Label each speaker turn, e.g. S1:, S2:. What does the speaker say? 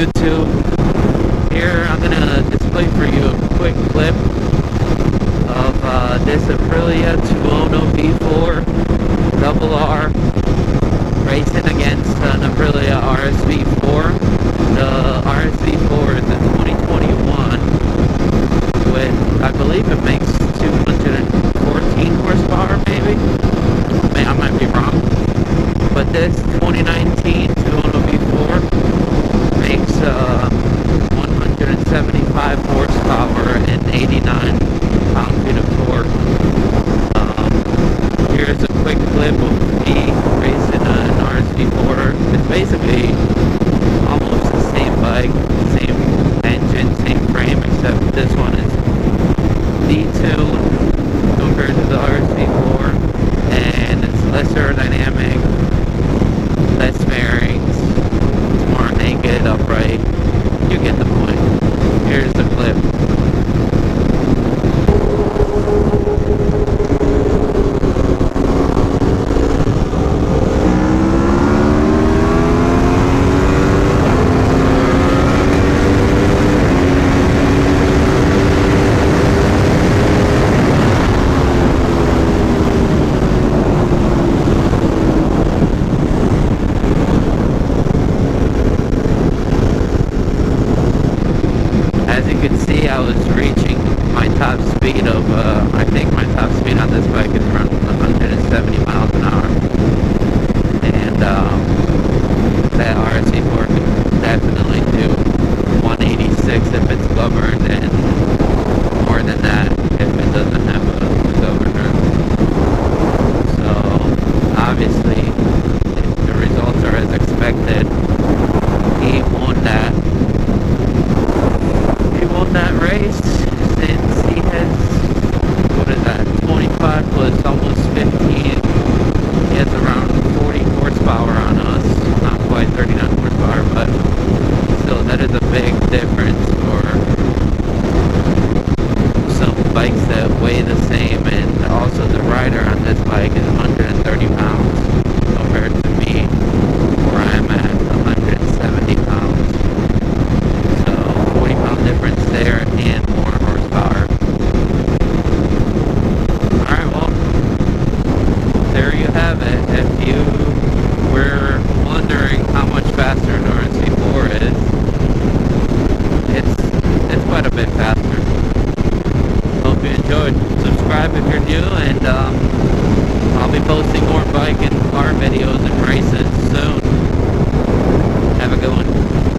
S1: YouTube. Here I'm gonna display for you a quick clip of this Aprilia Tuono V4 double R racing against an Aprilia RSV4. The RSV4 is a 2021 with, I believe it makes 214 horsepower maybe? I might be wrong. But this 2019 Tuono V4 makes 175 horsepower and 89 pound-feet of torque. Here's a quick clip of me racing an RSV4. It's basically almost the same bike, same engine, same frame, except this one is detuned compared to the RSV4, and it's less aerodynamic, less bearings, it's more naked, upright. You get the point. Here's the clip. As you can see, I was reaching my top speed of, I think my top speed on this bike is around 170 miles an hour. And that RSV4 could definitely do 186 if it's governed.